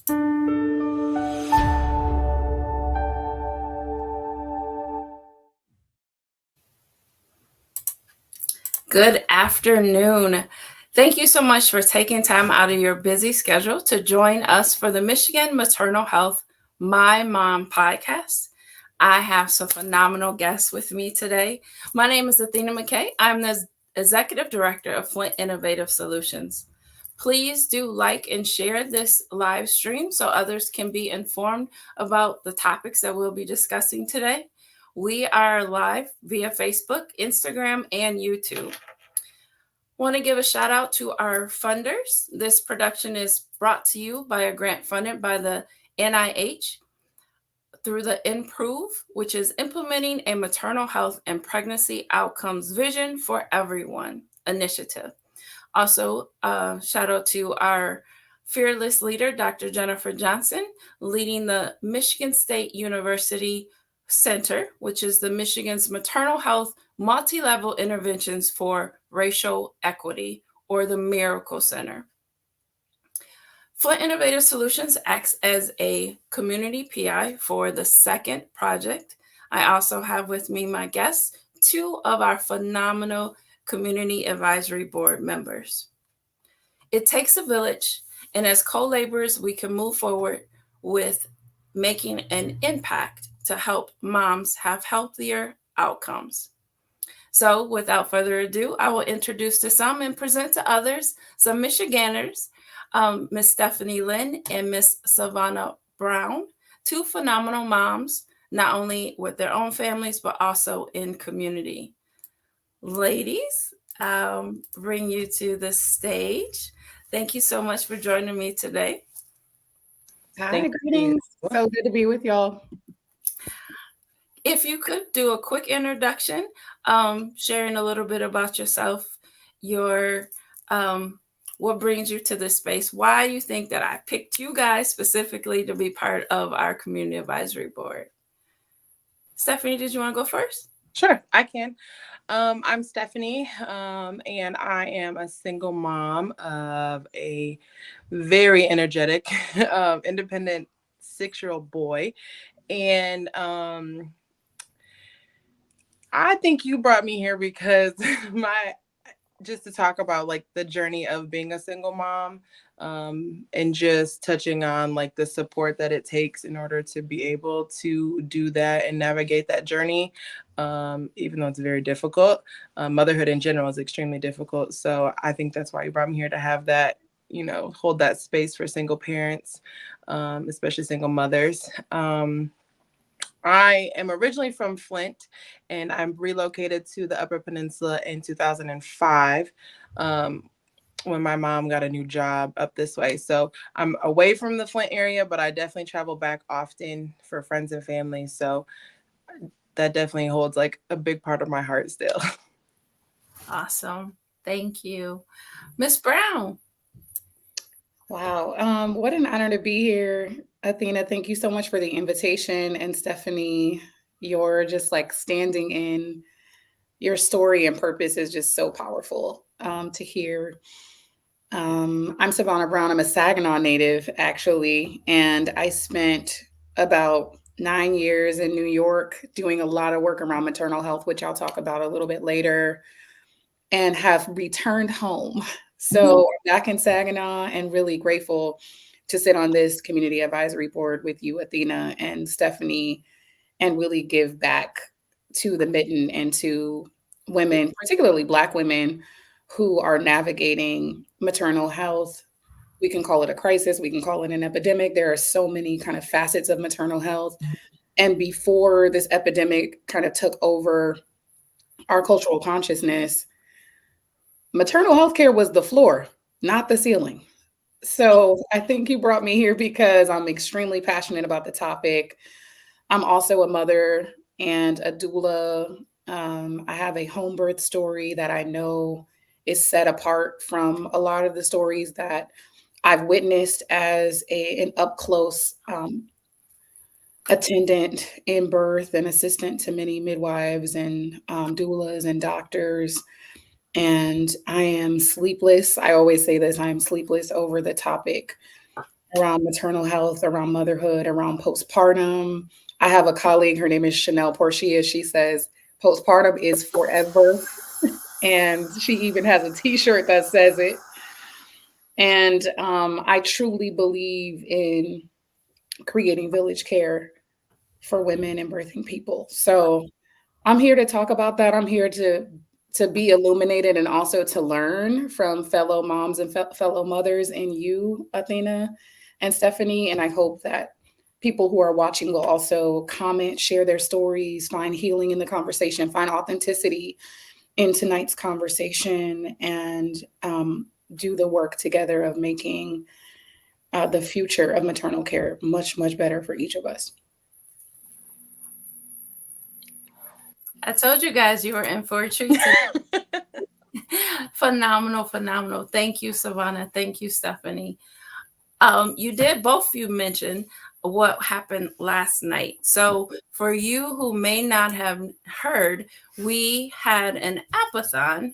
Good afternoon. Thank you so much for taking time out of your busy schedule to join us for the Michigan Maternal Health My Mom podcast. I have some phenomenal guests with me today. My name is Athena McKay. I'm the Executive Director of Flint Innovative Solutions. Please do like and share this live stream so others can be informed about the topics that we'll be discussing today. We are live via Facebook, Instagram, and YouTube. Want to give a shout out to our funders. This production is brought to you by a grant funded by the NIH through the IMPROVE, which is Implementing a Maternal Health and Pregnancy Outcomes Vision for Everyone initiative. Also, shout out to our fearless leader, Dr. Jennifer Johnson, leading the Michigan State University Center, which is the Michigan's Maternal Health Multi-Level Interventions for Racial Equity, or the Miracle Center. Flint Innovative Solutions acts as a community PI for the second project. I also have with me my guests, two of our phenomenal Community Advisory Board members. It takes a village, and as co-laborers, we can move forward with making an impact to help moms have healthier outcomes. So without further ado, I will introduce to some and present to others some Michiganders, Miss Stephanie Lynn and Miss Savannah Brown, two phenomenal moms, not only with their own families, but also in community. Ladies, bring you to the stage. Thank you so much for joining me today. Hi, greetings. So good to be with y'all. If you could do a quick introduction, sharing a little bit about yourself, your what brings you to this space, why you think that I picked you guys specifically to be part of our Community Advisory Board. Stephanie, did you want to go first? Sure, I can. I'm Stephanie, and I am a single mom of a very energetic, independent 6-year-old boy. And I think you brought me here because just to talk about like the journey of being a single mom, and just touching on like the support that it takes in order to be able to do that and navigate that journey, even though it's very difficult. Motherhood in general is extremely difficult. So I think that's why you brought me here, to have that, hold that space for single parents, especially single mothers. I am originally from Flint, and I'm relocated to the Upper Peninsula in 2005 when my mom got a new job up this way. So I'm away from the Flint area, but I definitely travel back often for friends and family. So that definitely holds like a big part of my heart still. Awesome. Thank you. Miss Brown. Wow. What an honor to be here. Athena, thank you so much for the invitation. And Stephanie, you're just like standing in your story and purpose is just so powerful to hear. I'm Savannah Brown. I'm a Saginaw native, actually. And I spent about 9 years in New York doing a lot of work around maternal health, which I'll talk about a little bit later, and have returned home. So I'm back in Saginaw and really grateful to sit on this community advisory board with you, Athena and Stephanie, and really give back to the mitten and to women, particularly Black women, who are navigating maternal health. We can call it a crisis. We can call it an epidemic. There are so many kind of facets of maternal health. And before this epidemic kind of took over our cultural consciousness, maternal health care was the floor, not the ceiling. So I think you brought me here because I'm extremely passionate about the topic. I'm also a mother and a doula. I have a home birth story that I know is set apart from a lot of the stories that I've witnessed as an up close attendant in birth and assistant to many midwives and doulas and doctors. And I am sleepless. I always say this, I am sleepless over the topic around maternal health, around motherhood, around postpartum. I have a colleague, her name is Chanel Portia. She says postpartum is forever. And she even has a t shirt that says it. And I truly believe in creating village care for women and birthing people. So I'm here to talk about that. I'm here to be illuminated and also to learn from fellow moms and fellow mothers and you, Athena and Stephanie. And I hope that people who are watching will also comment, share their stories, find healing in the conversation, find authenticity in tonight's conversation, and do the work together of making the future of maternal care much, much better for each of us. I told you guys you were in for a treat. Phenomenal, phenomenal. Thank you, Savannah. Thank you, Stephanie. You did, both of you mention what happened last night. So for you who may not have heard, we had an apathon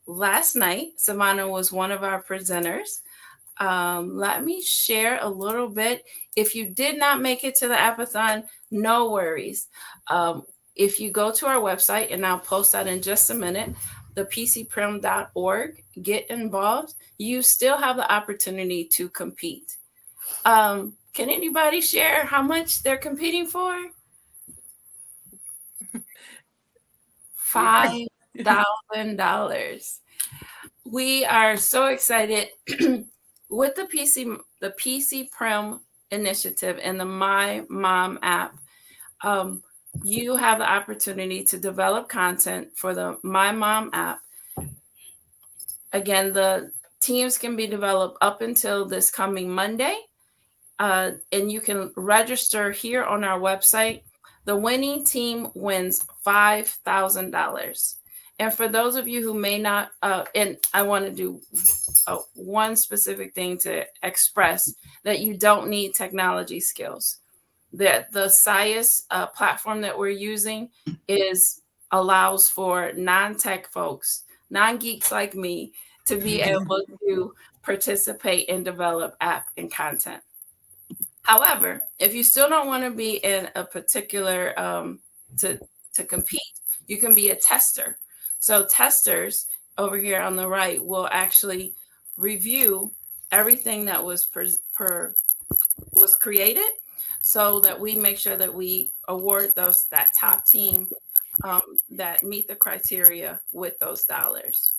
last night. Savannah was one of our presenters. Let me share a little bit. If you did not make it to the apathon, no worries. If you go to our website, and I'll post that in just a minute, thepcprim.org, get involved. You still have the opportunity to compete. Can anybody share how much they're competing for? $5,000. We are so excited with the PC initiative and the My Mom app. You have the opportunity to develop content for the My Mom app. Again, the teams can be developed up until this coming Monday, and you can register here on our website. The winning team wins $5,000. And for those of you who may not, and I want to do one specific thing to express that you don't need technology skills. That the SciAS platform that we're using allows for non-tech folks, non-geeks like me, to be able to participate and develop app and content. However, if you still don't want to be in a particular to compete, you can be a tester. So testers over here on the right will actually review everything that was created, so that we make sure that we award that top team that meet the criteria with those dollars.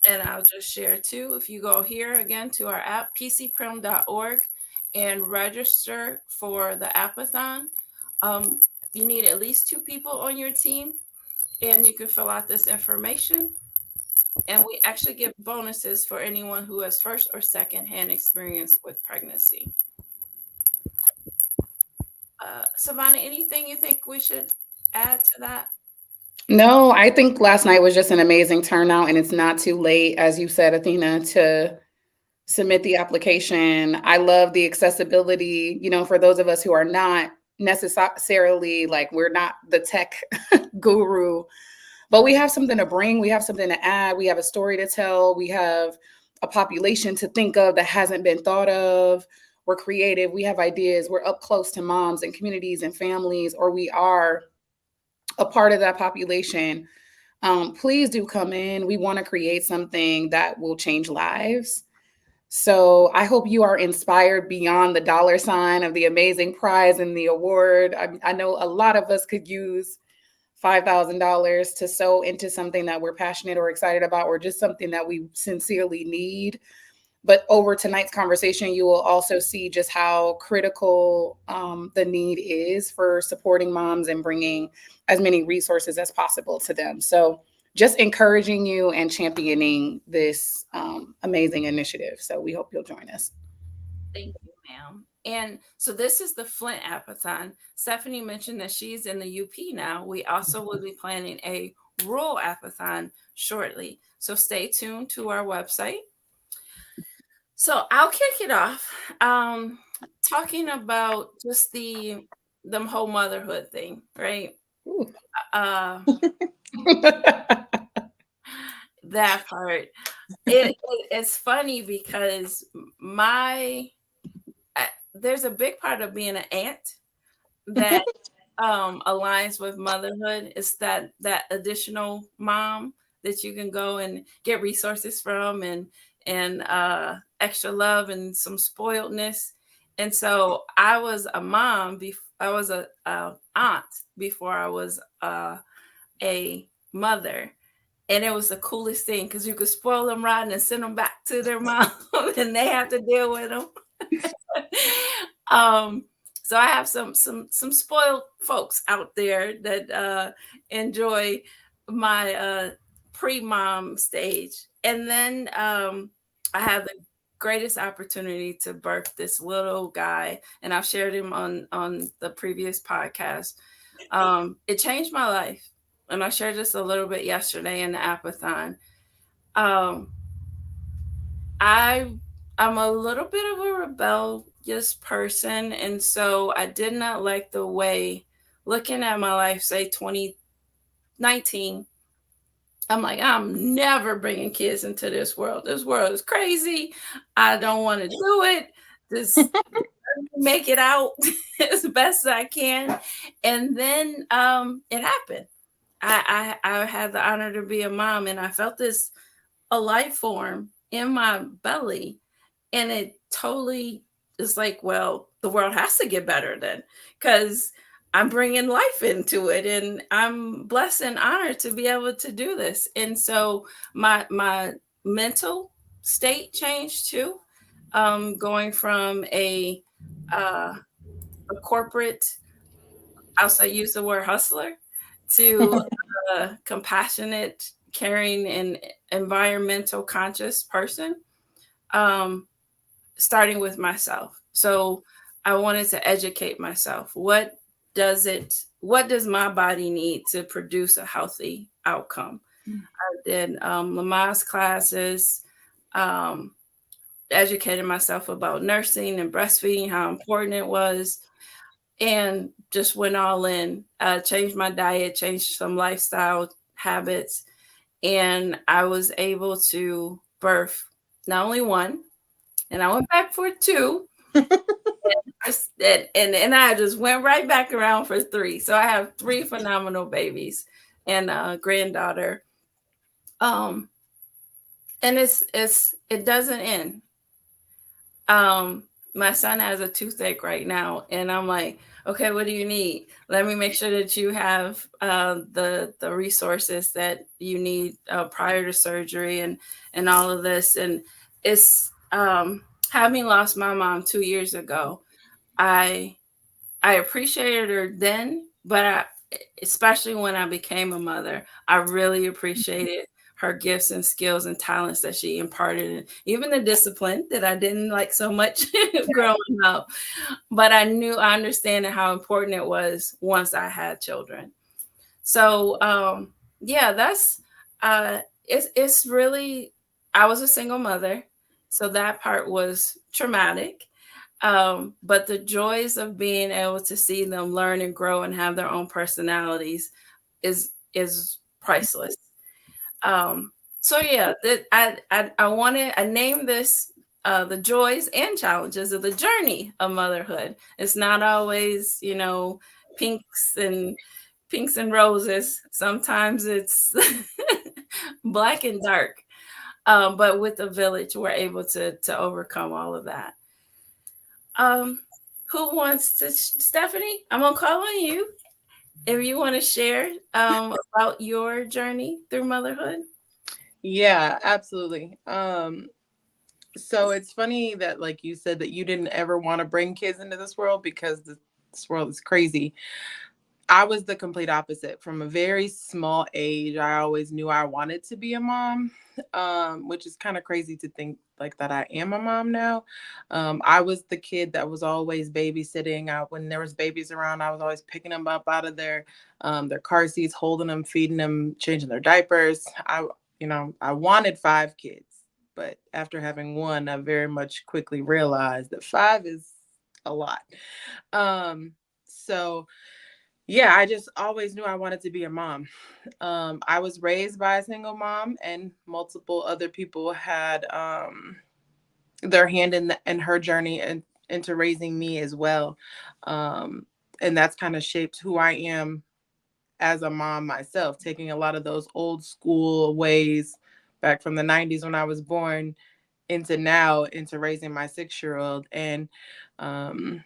And I'll just share too, if you go here again to our app, pcprim.org, and register for the apathon, you need at least 2 people on your team, and you can fill out this information. And we actually give bonuses for anyone who has first or second hand experience with pregnancy. Savannah, anything you think we should add to that? No, I think last night was just an amazing turnout, and it's not too late, as you said, Athena, to submit the application. I love the accessibility, for those of us who are not necessarily, like, we're not the tech guru, but we have something to bring. We have something to add. We have a story to tell. We have a population to think of that hasn't been thought of. We're creative. We have ideas. We're up close to moms and communities and families, or we are a part of that population. Please do come in. We want to create something that will change lives. So I hope you are inspired beyond the dollar sign of the amazing prize and the award. I know a lot of us could use $5,000 to sow into something that we're passionate or excited about, or just something that we sincerely need. But over tonight's conversation, you will also see just how critical the need is for supporting moms and bringing as many resources as possible to them. So just encouraging you and championing this amazing initiative. So we hope you'll join us. Thank you, ma'am. And so this is the Flint Apathon. Stephanie mentioned that she's in the UP now. We also will be planning a rural Apathon shortly. So stay tuned to our website. So I'll kick it off talking about just the whole motherhood thing, right? That part. It's funny because my there's a big part of being an aunt that aligns with motherhood. It's that additional mom that you can go and get resources from, and extra love and some spoiledness. And so I was a mom. I was a aunt before I was a mother. And it was the coolest thing because you could spoil them rotten and send them back to their mom, and they have to deal with them. um, so I have some spoiled folks out there that enjoy my pre-mom stage, and then I have the greatest opportunity to birth this little guy, and I've shared him on the previous podcast. It changed my life, and I shared this a little bit yesterday in the apathon. Um, I I'm a little bit of a rebellious person, and so I did not like the way looking at my life, say 2019. I'm like, I'm never bringing kids into this world. This world is crazy. I don't want to do it. Just make it out as best I can. And then it happened. I had the honor to be a mom, and I felt this a life form in my belly, and it totally is like, well, the world has to get better then, because I'm bringing life into it, and I'm blessed and honored to be able to do this. And so my mental state changed too, going from uh, a corporate, I'll say use the word hustler, to a compassionate, caring, and environmental conscious person, um, starting with myself. So I wanted to educate myself. What does my body need to produce a healthy outcome? I did Lamaze classes, um, educated myself about nursing and breastfeeding, how important it was, and just went all in. Changed my diet, changed some lifestyle habits, and I was able to birth not only one, and I went back for two, and I just went right back around for three. So I have three phenomenal babies and a granddaughter. Um, and it doesn't end. Um, my son has a toothache right now, and I'm like, okay, what do you need? Let me make sure that you have the resources that you need prior to surgery, and all of this. And it's having lost my mom 2 years ago. I I appreciated her then, but especially when I became a mother, I really appreciated her gifts and skills and talents that she imparted, and even the discipline that I didn't like so much growing up. But I understand how important it was once I had children. So yeah, that's it's really, I was a single mother, so that part was traumatic. But the joys of being able to see them learn and grow and have their own personalities is priceless. So yeah, I named this the joys and challenges of the journey of motherhood. It's not always, pinks and pinks and roses. Sometimes it's black and dark. But with the village, we're able to overcome all of that. Um, who wants to, Stephanie? I'm gonna call on you if you want to share about your journey through motherhood. Yeah, absolutely. So it's funny that, like you said, that you didn't ever want to bring kids into this world because this world is crazy. I was the complete opposite. From a very small age, I always knew I wanted to be a mom, which is kind of crazy to think like that I am a mom now. I was the kid that was always babysitting. When there was babies around, I was always picking them up out of their car seats, holding them, feeding them, changing their diapers. I wanted 5 kids, but after having one, I very much quickly realized that 5 is a lot. So Yeah, I just always knew I wanted to be a mom. I was raised by a single mom, and multiple other people had their hand in her journey and into raising me as well. Um, and that's kind of shaped who I am as a mom myself, taking a lot of those old school ways back from the 90s when I was born into now, into raising my 6 year old. And um,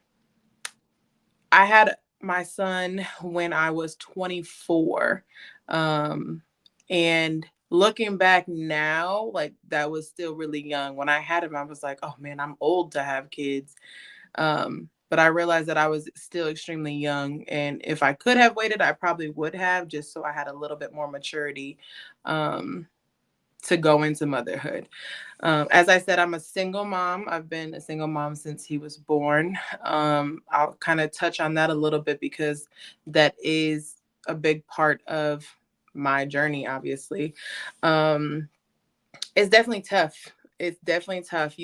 I had my son when I was 24. Um, and looking back now, like that was still really young. When I had him, I was like, oh man, I'm old to have kids. But I realized that I was still extremely young. And if I could have waited, I probably would have, just so I had a little bit more maturity um, to go into motherhood. As I said, I'm a single mom. I've been a single mom since he was born. I'll kind of touch on that a little bit because that is a big part of my journey, obviously. Um, it's definitely tough. It's definitely tough.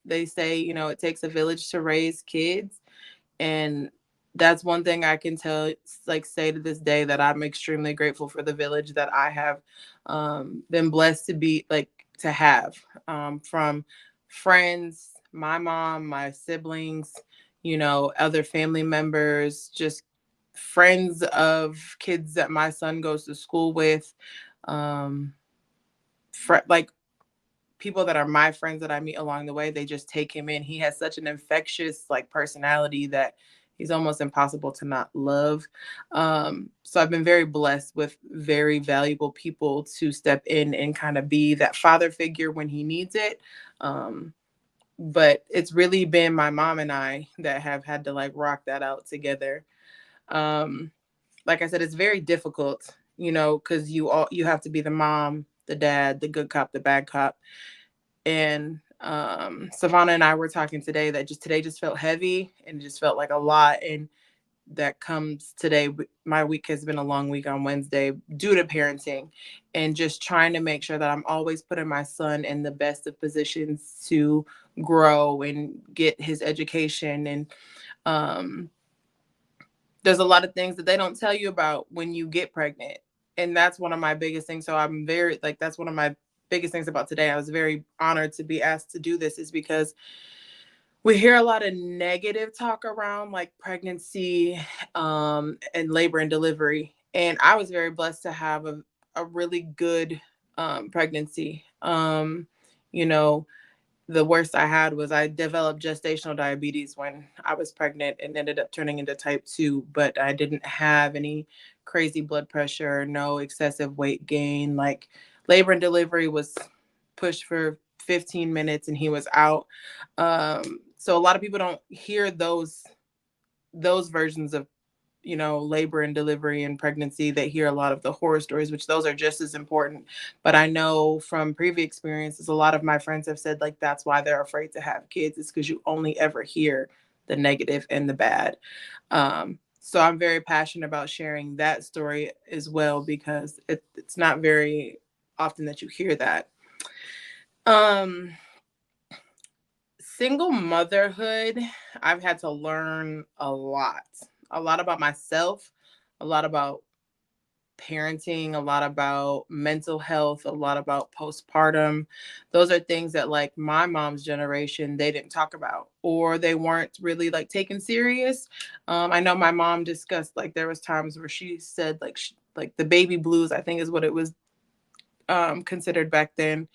They say, it takes a village to raise kids. And that's one thing I can say to this day, that I'm extremely grateful for the village that I have been blessed to have, from friends, my mom, my siblings, other family members, just friends of kids that my son goes to school with, um, like people that are my friends that I meet along the way. They just take him in. He has such an infectious personality that he's almost impossible to not love. So I've been very blessed with very valuable people to step in and kind of be that father figure when he needs it. But it's really been my mom and I that have had to rock that out together. Um, like I said, it's very difficult, because you have to be the mom, the dad, the good cop, the bad cop. And Savannah and I were talking today that today just felt heavy, and it just felt like a lot. And that comes today. My week has been a long week on Wednesday due to parenting, and just trying to make sure that I'm always putting my son in the best of positions to grow and get his education. And um, there's a lot of things that they don't tell you about when you get pregnant. And that's one of my biggest things. So I'm very that's one of my biggest things about today. I was very honored to be asked to do this, is because we hear a lot of negative talk around pregnancy and labor and delivery. And I was very blessed to have a really good pregnancy. You know, the worst I had was I developed gestational diabetes when I was pregnant and ended up turning into type 2, but I didn't have any crazy blood pressure, no excessive weight gain. Labor and delivery was pushed for 15 minutes and he was out. So a lot of people don't hear those versions of labor and delivery and pregnancy. They hear a lot of the horror stories, which those are just as important. But I know from previous experiences, a lot of my friends have said that's why they're afraid to have kids, is because you only ever hear the negative and the bad. So I'm very passionate about sharing that story as well, because it's not very often that you hear that. Um, Single motherhood, I've had to learn a lot about myself, a lot about parenting, a lot about mental health, a lot about postpartum. Those are things that my mom's generation, they didn't talk about, or they weren't really taken serious. I know my mom discussed there was times where she said the baby blues, I think is what it was considered back then.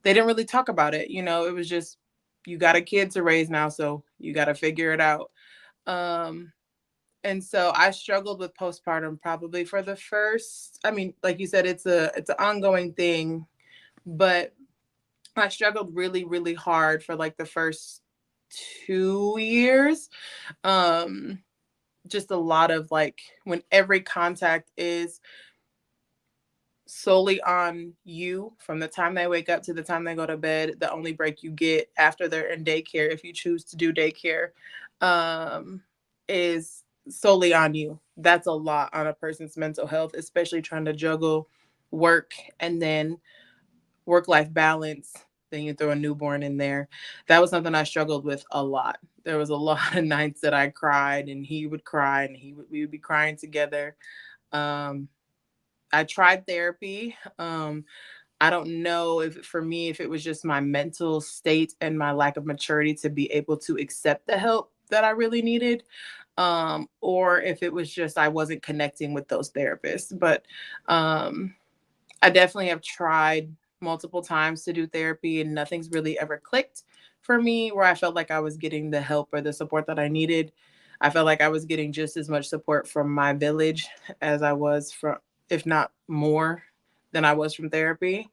They didn't really talk about it. It was just, you got a kid to raise now, so you got to figure it out. Um, and so I struggled with postpartum probably for the first, I mean, like you said, it's an ongoing thing, but I struggled really, really hard for the first 2 years. Um, just a lot of when every contact is solely on you from the time they wake up to the time they go to bed. The only break you get after they're in daycare, if you choose to do daycare, is solely on you. That's a lot on a person's mental health, especially trying to juggle work and then work-life balance, then you throw a newborn in there. That was something I struggled with a lot. There was a lot of nights that I cried and he would cry and we would be crying together. I tried therapy. I don't know if for me, if it was just my mental state and my lack of maturity to be able to accept the help that I really needed, or if it was just I wasn't connecting with those therapists. But I definitely have tried multiple times to do therapy and nothing's really ever clicked for me where I felt like I was getting the help or the support that I needed. I felt like I was getting just as much support from my village as I was from, if not more than I was from therapy.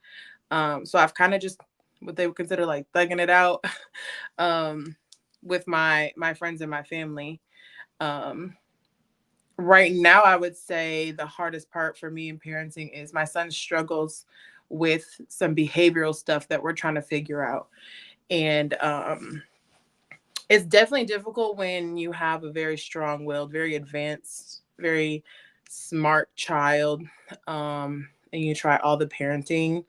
So I've kind of just what they would consider like thugging it out with my friends and my family. Um, right now, I would say the hardest part for me in parenting is my son struggles with some behavioral stuff that we're trying to figure out. And it's definitely difficult when you have a very strong-willed, very advanced, very smart child, and you try all the parenting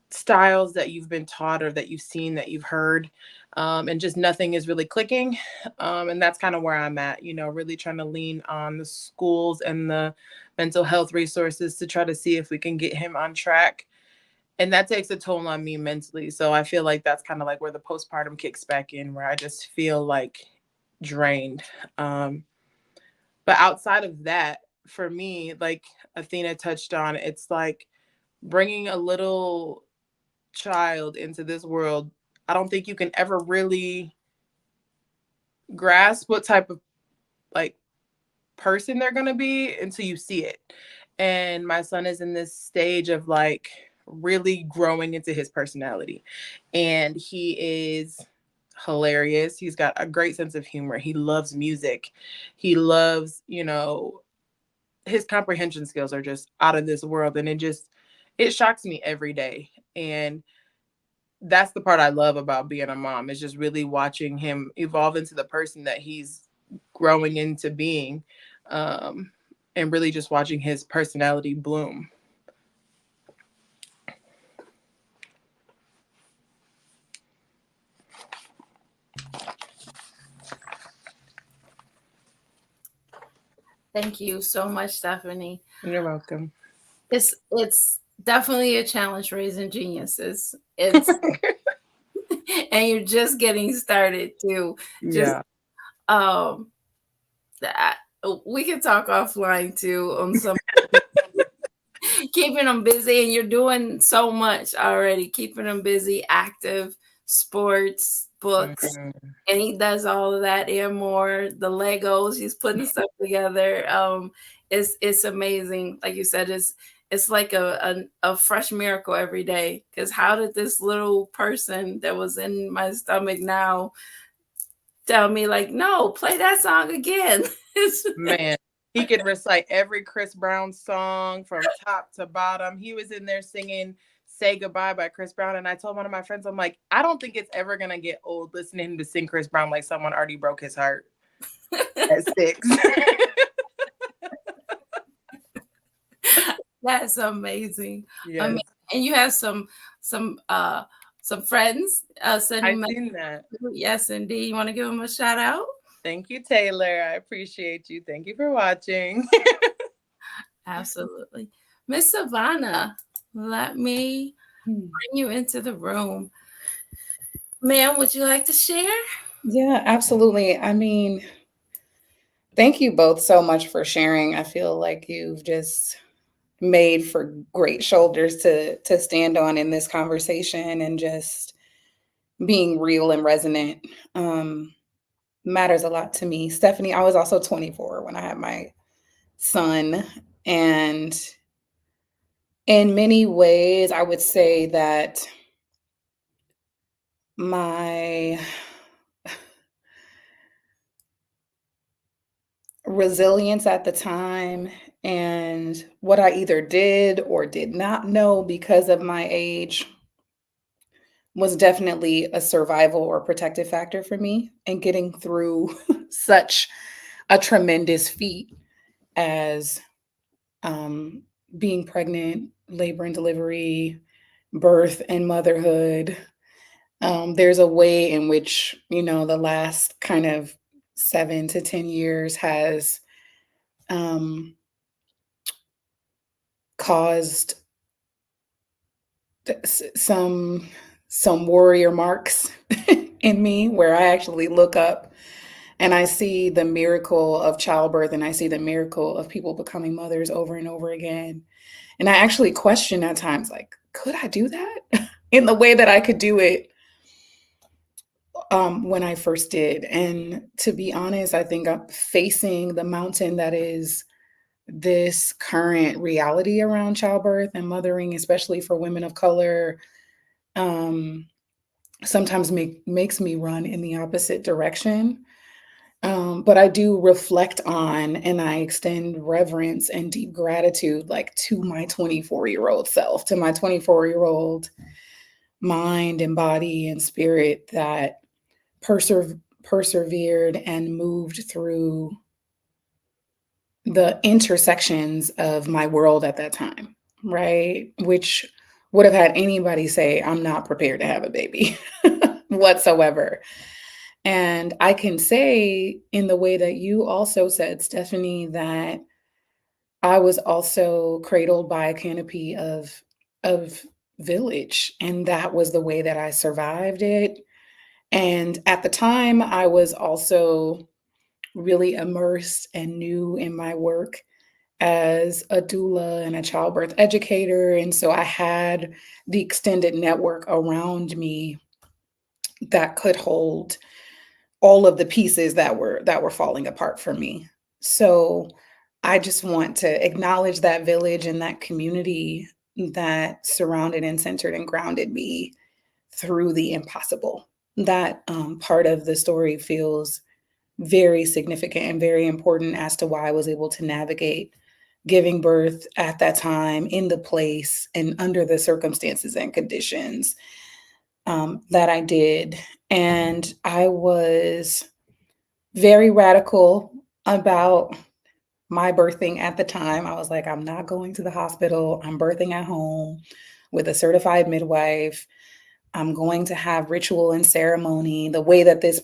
styles that you've been taught or that you've seen, that you've heard, and just nothing is really clicking. And that's kind of where I'm at, really trying to lean on the schools and the mental health resources to try to see if we can get him on track. And that takes a toll on me mentally. So I feel like that's kind of like where the postpartum kicks back in, where I just feel like drained. But outside of that, for me, like Athena touched on, it's like bringing a little child into this world. I don't think you can ever really grasp what type of like person they're going to be until you see it. And my son is in this stage of like really growing into his personality. And he is hilarious. He's got a great sense of humor. He loves music. He loves, his comprehension skills are just out of this world. And it shocks me every day. And that's the part I love about being a mom, is just really watching him evolve into the person that he's growing into being, and really just watching his personality bloom. Thank you so much, Stephanie. You're welcome. It's definitely a challenge raising geniuses. It's and you're just getting started too. Just Yeah. that we can talk offline too on some keeping them busy, and you're doing so much already, keeping them busy, active, sports, books, Mm-hmm. and he does all of that and more. The Legos, he's putting stuff together. It's amazing. Like you said, it's like a fresh miracle every day. Because how did this little person that was in my stomach now tell me like, no, play that song again? Man, he could recite every Chris Brown song from top to bottom. He was in there singing Say Goodbye by Chris Brown. And I told one of my friends, I'm like, I don't think it's ever going to get old listening to sing Chris Brown like someone already broke his heart at 6. That's amazing. Yes. And you have some friends sending I've seen that. Yes, indeed. You want to give them a shout out? Thank you, Taylor. I appreciate you. Thank you for watching. Absolutely. Miss Savannah, let me bring you into the room. Ma'am, would you like to share? Yeah, absolutely. I mean, thank you both so much for sharing. I feel like you've just made for great shoulders to stand on in this conversation, and just being real and resonant matters a lot to me. Stephanie, I was also 24 when I had my son, and in many ways, I would say that my resilience at the time and what I either did or did not know because of my age was definitely a survival or protective factor for me in getting through such a tremendous feat as being pregnant, labor and delivery, birth and motherhood. There's a way in which, the last kind of 7 to 10 years has um, caused some warrior marks in me, where I actually look up and I see the miracle of childbirth, and I see the miracle of people becoming mothers over and over again. And I actually question at times, like, could I do that in the way that I could do it when I first did? And to be honest, I think I'm facing the mountain that is this current reality around childbirth and mothering, especially for women of color. Um, Sometimes makes me run in the opposite direction. But I do reflect on, and I extend reverence and deep gratitude, like, to my 24-year-old self, to my 24-year-old mind and body and spirit that persevered and moved through the intersections of my world at that time, right? Which would have had anybody say, I'm not prepared to have a baby whatsoever. And I can say, in the way that you also said, Stephanie, that I was also cradled by a canopy of village, and that was the way that I survived it. And at the time, I was also really immersed and new in my work as a doula and a childbirth educator. And so I had the extended network around me that could hold all of the pieces that were falling apart for me. So I just want to acknowledge that village and that community that surrounded and centered and grounded me through the impossible. That part of the story feels very significant and very important as to why I was able to navigate giving birth at that time, in the place and under the circumstances and conditions that I did. And I was very radical about my birthing at the time. I was like, I'm not going to the hospital. I'm birthing at home with a certified midwife. I'm going to have ritual and ceremony the way that this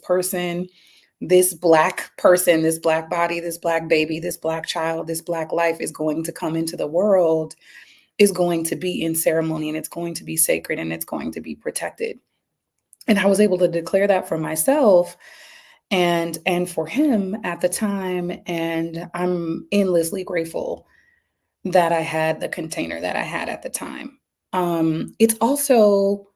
Black person, this Black body, this Black baby, this Black child, this Black life is going to come into the world, is going to be in ceremony, and it's going to be sacred, and it's going to be protected. And I was able to declare that for myself and for him at the time. And I'm endlessly grateful that I had the container that I had at the time. It's also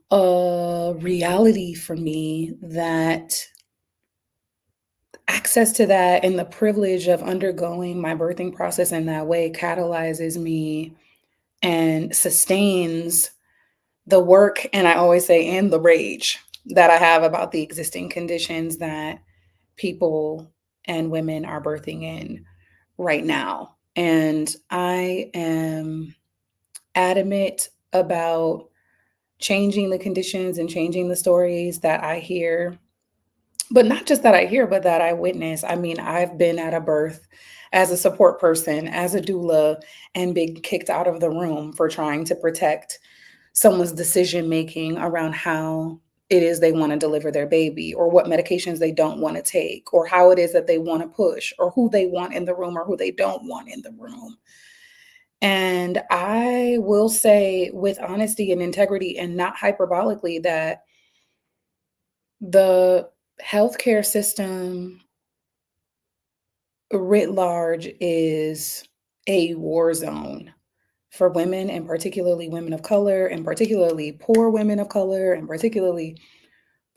a reality for me that access to that and the privilege of undergoing my birthing process in that way catalyzes me and sustains the work, and I always say, and the rage that I have about the existing conditions that people and women are birthing in right now. And I am adamant about changing the conditions and changing the stories that I hear, but not just that I hear, but that I witness. I mean, I've been at a birth as a support person, as a doula, and been kicked out of the room for trying to protect someone's decision making around how it is they want to deliver their baby, or what medications they don't want to take, or how it is that they want to push, or who they want in the room or who they don't want in the room. And I will say with honesty and integrity and not hyperbolically that the healthcare system writ large is a war zone for women, and particularly women of color, and particularly poor women of color, and particularly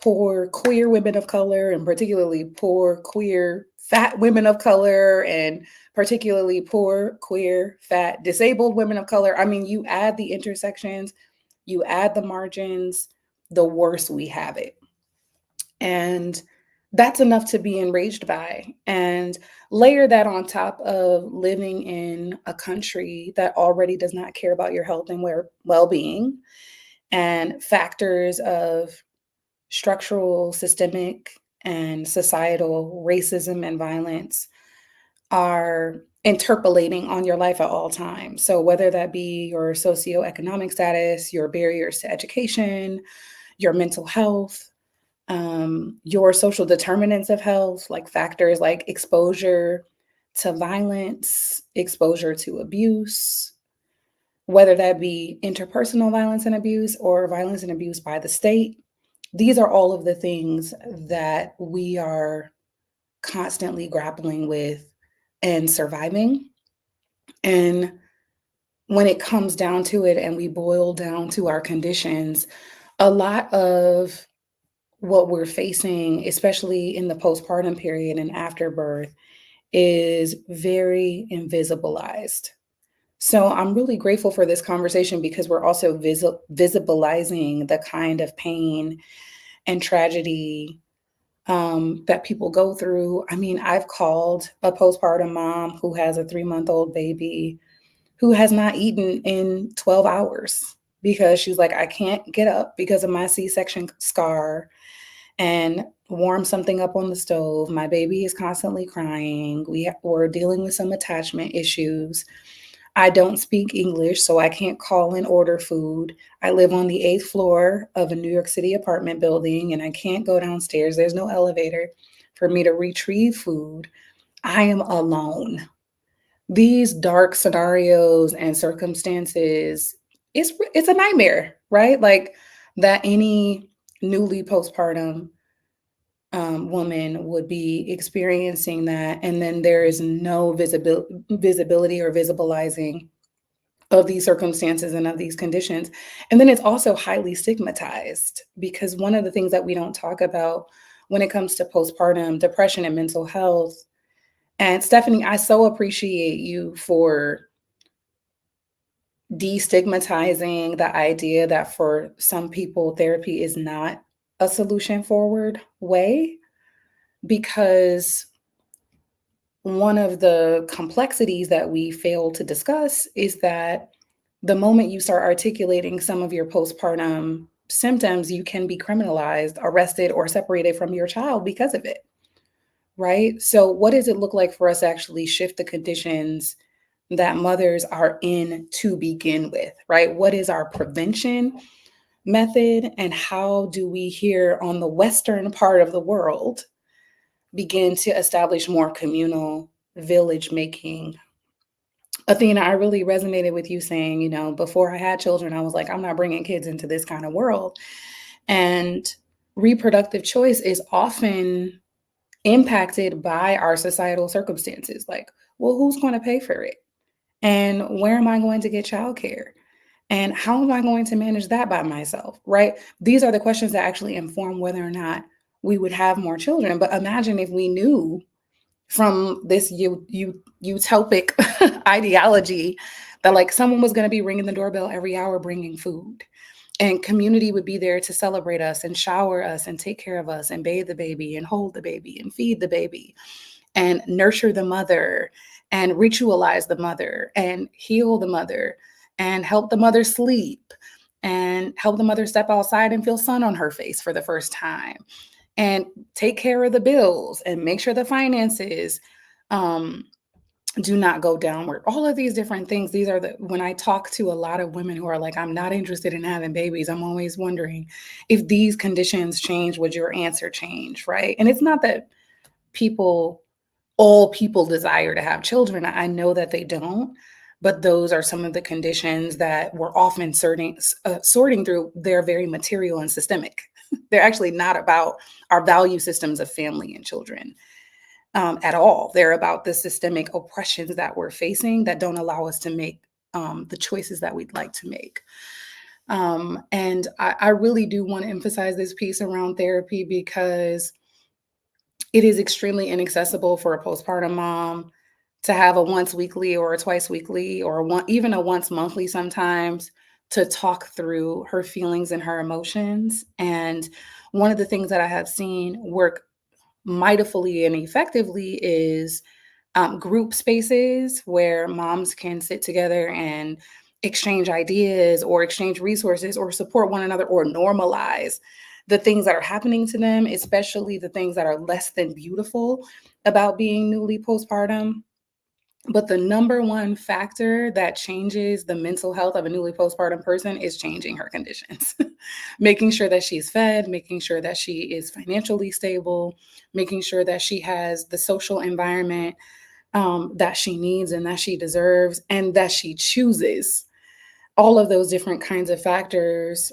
poor queer women of color, and particularly poor queer fat women of color, and particularly poor queer fat disabled women of color. I mean, you add the intersections, you add the margins, the worse we have it. And that's enough to be enraged by. And layer that on top of living in a country that already does not care about your health and well-being, and factors of structural, systemic, and societal racism and violence are interpolating on your life at all times. So whether that be your socioeconomic status, your barriers to education, your mental health, your social determinants of health, like factors like exposure to violence, exposure to abuse, whether that be interpersonal violence and abuse or violence and abuse by the state. These are all of the things that we are constantly grappling with and surviving. And when it comes down to it and we boil down to our conditions, a lot of what we're facing, especially in the postpartum period and after birth, is very invisibilized. So I'm really grateful for this conversation because we're also visibilizing the kind of pain and tragedy that people go through. I mean, I've called a postpartum mom who has a 3-month-old baby who has not eaten in 12 hours because she's like, I can't get up because of my C-section scar and warm something up on the stove. My baby is constantly crying. We're dealing with some attachment issues. I don't speak English, so I can't call and order food. I live on the 8th floor of a New York City apartment building, and I can't go downstairs. There's no elevator for me to retrieve food. I am alone. These dark scenarios and circumstances, it's a nightmare, right? Like that any newly postpartum woman would be experiencing that, and then there is no visibility or visibilizing of these circumstances and of these conditions. And then it's also highly stigmatized because one of the things that we don't talk about when it comes to postpartum depression and mental health. And Stephanie, I so appreciate you for destigmatizing the idea that for some people, therapy is not a solution forward way, because one of the complexities that we fail to discuss is that the moment you start articulating some of your postpartum symptoms, you can be criminalized, arrested, or separated from your child because of it, right? So, what does it look like for us to actually shift the conditions that mothers are in to begin with, right? What is our prevention method, and how do we here on the Western part of the world begin to establish more communal village making? Athena, I really resonated with you saying, before I had children, I was like, I'm not bringing kids into this kind of world. And reproductive choice is often impacted by our societal circumstances. Like, well, who's going to pay for it? And where am I going to get childcare? And how am I going to manage that by myself? Right? These are the questions that actually inform whether or not we would have more children. But imagine if we knew from this utopic ideology that like someone was going to be ringing the doorbell every hour bringing food, and community would be there to celebrate us and shower us and take care of us and bathe the baby and hold the baby and feed the baby and nurture the mother and ritualize the mother and heal the mother and help the mother sleep and help the mother step outside and feel sun on her face for the first time and take care of the bills and make sure the finances do not go downward. All of these different things. These are when I talk to a lot of women who are like, I'm not interested in having babies, I'm always wondering if these conditions change, would your answer change, right? And it's not that all people desire to have children. I know that they don't, but those are some of the conditions that we're often sorting through. They're very material and systemic. They're actually not about our value systems of family and children at all. They're about the systemic oppressions that we're facing that don't allow us to make the choices that we'd like to make. And I really do want to emphasize this piece around therapy because it is extremely inaccessible for a postpartum mom to have a once weekly or a twice weekly or even a once monthly sometimes to talk through her feelings and her emotions. And one of the things that I have seen work mightily and effectively is group spaces where moms can sit together and exchange ideas or exchange resources or support one another or normalize the things that are happening to them, especially the things that are less than beautiful about being newly postpartum. But the number one factor that changes the mental health of a newly postpartum person is changing her conditions. Making sure that she's fed, making sure that she is financially stable, making sure that she has the social environment that she needs and that she deserves and that she chooses. All of those different kinds of factors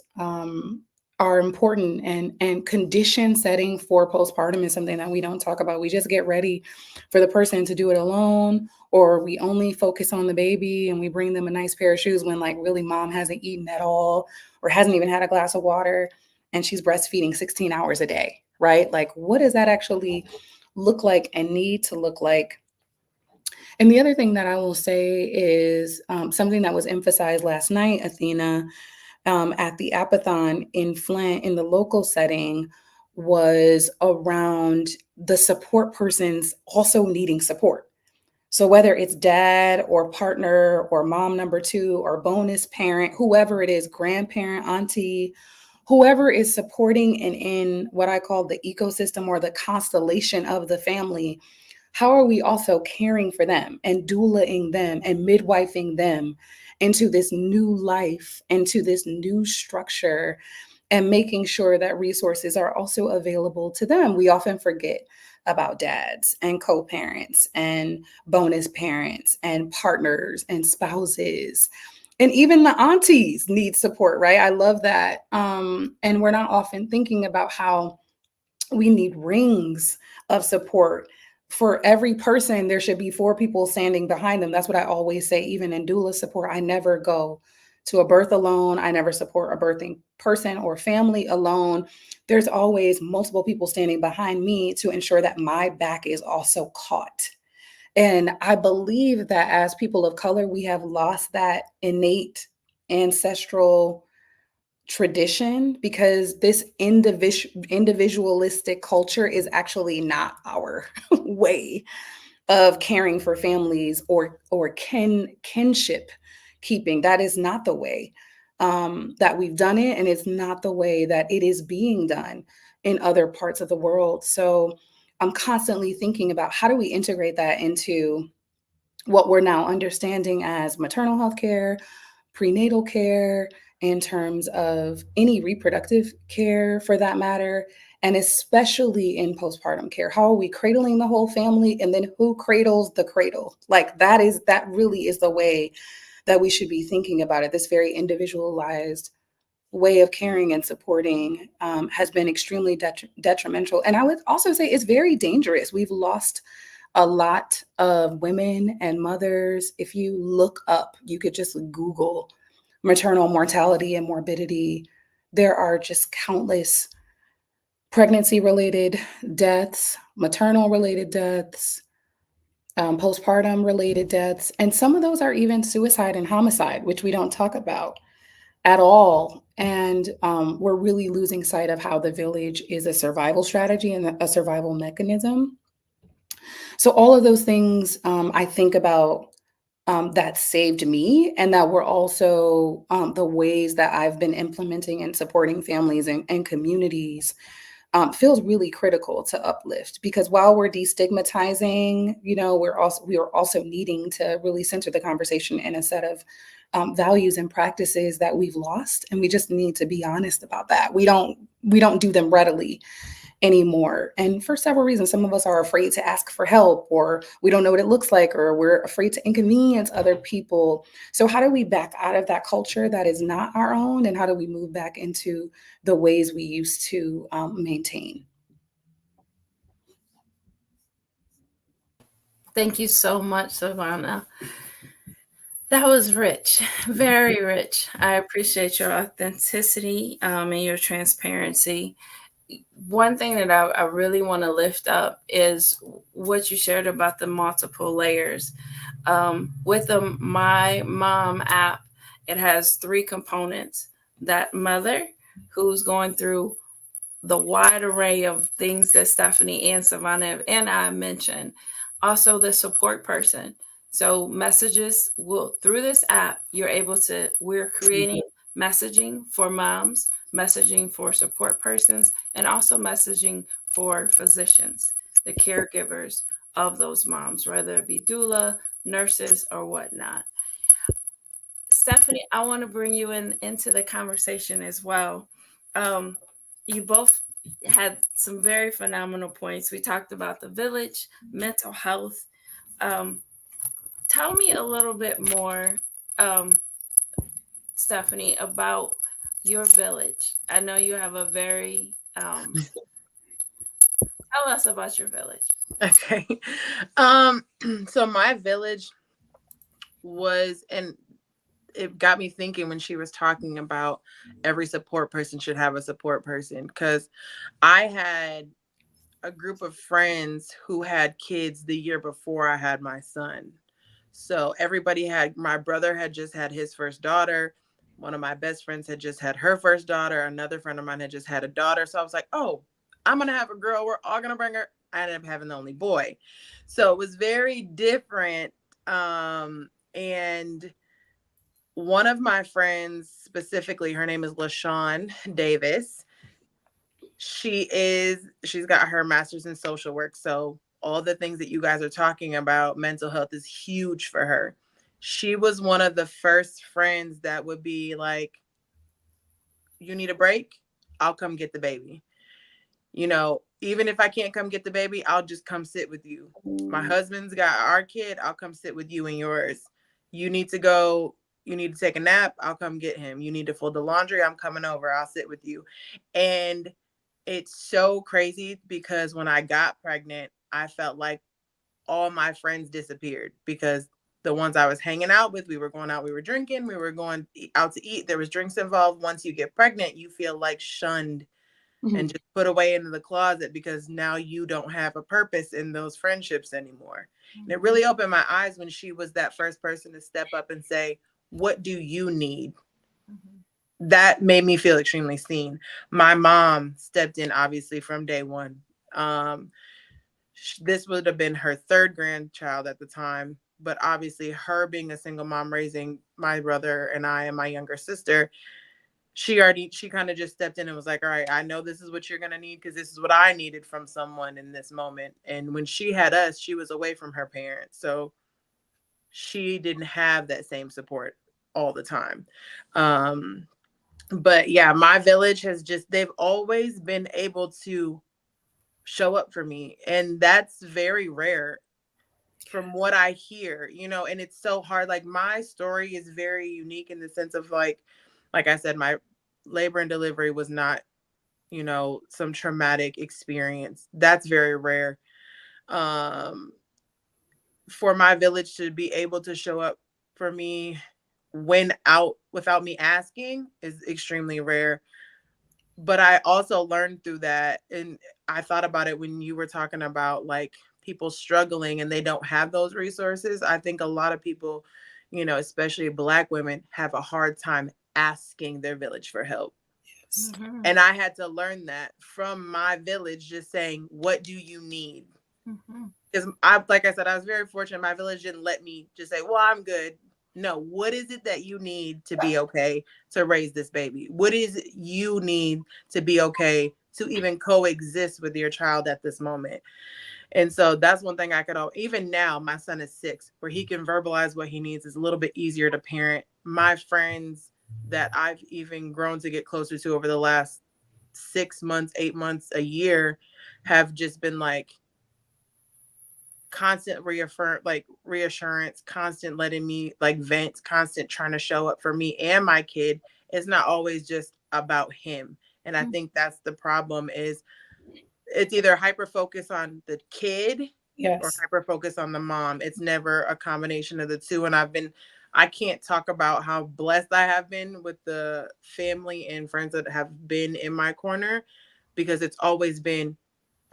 are important, and condition setting for postpartum is something that we don't talk about. We just get ready for the person to do it alone, or we only focus on the baby and we bring them a nice pair of shoes when like really mom hasn't eaten at all or hasn't even had a glass of water and she's breastfeeding 16 hours a day, right? Like what does that actually look like and need to look like? And the other thing that I will say is something that was emphasized last night, Athena, at the Apathon in Flint in the local setting was around the support persons also needing support. So whether it's dad or partner or mom number two or bonus parent, whoever it is, grandparent, auntie, whoever is supporting and in what I call the ecosystem or the constellation of the family, how are we also caring for them and doulaing them and midwifing them into this new life, into this new structure, and making sure that resources are also available to them? We often forget about dads and co-parents and bonus parents and partners and spouses. And even the aunties need support, right? I love that. And we're not often thinking about how we need rings of support. For every person, there should be four people standing behind them. That's what I always say, even in doula support. I never go to a birth alone. I never support a birthing person or family alone. There's always multiple people standing behind me to ensure that my back is also caught. And I believe that as people of color, we have lost that innate ancestral tradition because this individualistic culture is actually not our way of caring for families or kinship keeping. That is not the way that we've done it, and it's not the way that it is being done in other parts of the world. So I'm constantly thinking about how do we integrate that into what we're now understanding as maternal health care, prenatal care, in terms of any reproductive care for that matter, and especially in postpartum care. How are we cradling the whole family? And then who cradles the cradle? Like that really is the way that we should be thinking about it. This very individualized way of caring and supporting has been extremely detrimental. And I would also say it's very dangerous. We've lost a lot of women and mothers. If you look up, you could just Google maternal mortality and morbidity. There are just countless pregnancy related deaths, maternal related deaths, postpartum related deaths. And some of those are even suicide and homicide, which we don't talk about at all. And we're really losing sight of how the village is a survival strategy and a survival mechanism. So all of those things I think about that saved me, and that were also the ways that I've been implementing and supporting families and communities feels really critical to uplift. Because while we're destigmatizing, we are also needing to really center the conversation in a set of values and practices that we've lost, and we just need to be honest about that. We don't do them readily anymore. And for several reasons, some of us are afraid to ask for help, or we don't know what it looks like, or we're afraid to inconvenience other people. So how do we back out of that culture that is not our own? And how do we move back into the ways we used to maintain? Thank you so much, Savannah. That was rich, very rich. I appreciate your authenticity and your transparency. One thing that I really want to lift up is what you shared about the multiple layers. With the My Mom app, it has three components: that mother who's going through the wide array of things that Stephanie and Savannah and I mentioned. Also, the support person. So messages will through this app, we're creating messaging for moms, messaging for support persons, and also messaging for physicians, the caregivers of those moms, whether it be doula, nurses or whatnot. Stephanie, I want to bring you into the conversation as well. You both had some very phenomenal points. We talked about the village, mental health. Um, Tell me a little bit more, Stephanie, about your village. I know you have a very tell us about your village. Okay. So my village was, and it got me thinking when she was talking about every support person should have a support person, because I had a group of friends who had kids the year before I had my son. So everybody had, my brother had just had his first daughter. One of my best friends had just had her first daughter. Another friend of mine had just had a daughter. So I was like, oh, I'm going to have a girl. We're all going to bring her. I ended up having the only boy. So it was very different. And one of my friends, specifically, her name is LaShawn Davis. She's got her master's in social work. So all the things that you guys are talking about, mental health is huge for her. She was one of the first friends that would be like, you need a break? I'll come get the baby. You know, even if I can't come get the baby, I'll just come sit with you. My husband's got our kid. I'll come sit with you and yours. You need to go, you need to take a nap. I'll come get him. You need to fold the laundry. I'm coming over. I'll sit with you. And it's so crazy because when I got pregnant, I felt like all my friends disappeared, because the ones I was hanging out with, we were going out, we were drinking, we were going out to eat. There was drinks involved. Once you get pregnant, you feel like shunned and just put away into the closet, because now you don't have a purpose in those friendships anymore. And it really opened my eyes when she was that first person to step up and say, what do you need? That made me feel extremely seen. My mom stepped in, obviously, from day one. This would have been her third grandchild at the time, but obviously her being a single mom raising my brother and I and my younger sister, she kind of just stepped in and was like, all right, I know this is what you're going to need, because this is what I needed from someone in this moment. And when she had us, she was away from her parents. So she didn't have that same support all the time. But yeah, my village has just, they've always been able to show up for me. And that's very rare from what I hear, you know, and it's so hard. Like, my story is very unique in the sense of like I said, my labor and delivery was not, you know, some traumatic experience. That's very rare. Um, for my village to be able to show up for me when out without me asking is extremely rare. But I also learned through that, and I thought about it when you were talking about like people struggling and they don't have those resources. I think a lot of people, you know, especially Black women, have a hard time asking their village for help. Mm-hmm. And I had to learn that from my village, just saying, what do you need? Because like I said, I was very fortunate. My village didn't let me just say, well, I'm good. No, what is it that you need to be okay to raise this baby? What is it you need to be okay to even coexist with your child at this moment? And so that's one thing I could, even now, my son is 6, where he can verbalize what he needs. Is a little bit easier to parent. My friends that I've even grown to get closer to over the last 6 months, 8 months, a year, have just been like, constant reassurance, constant letting me like vent, constant trying to show up for me and my kid. It's not always just about him. And I think that's the problem, is it's either hyper focus on the kid or hyper focus on the mom. It's never a combination of the two. And I can't talk about how blessed I have been with the family and friends that have been in my corner, because it's always been,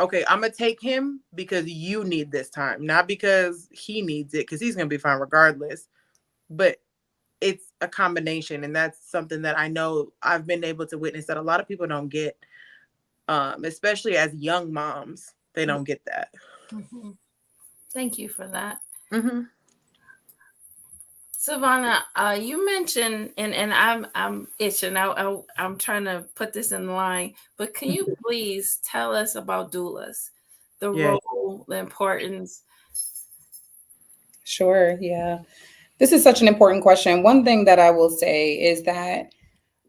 okay, I'm gonna take him because you need this time, not because he needs it, because he's gonna be fine regardless. But it's a combination, and that's something that I know I've been able to witness that a lot of people don't get, especially as young moms. They don't get that. Mm-hmm. Thank you for that. Mm-hmm. Savannah, you mentioned, and I'm itching. I'm trying to put this in line, but can you please tell us about doulas, the Yeah. role, the importance? Sure. Yeah. This is such an important question. One thing that I will say is that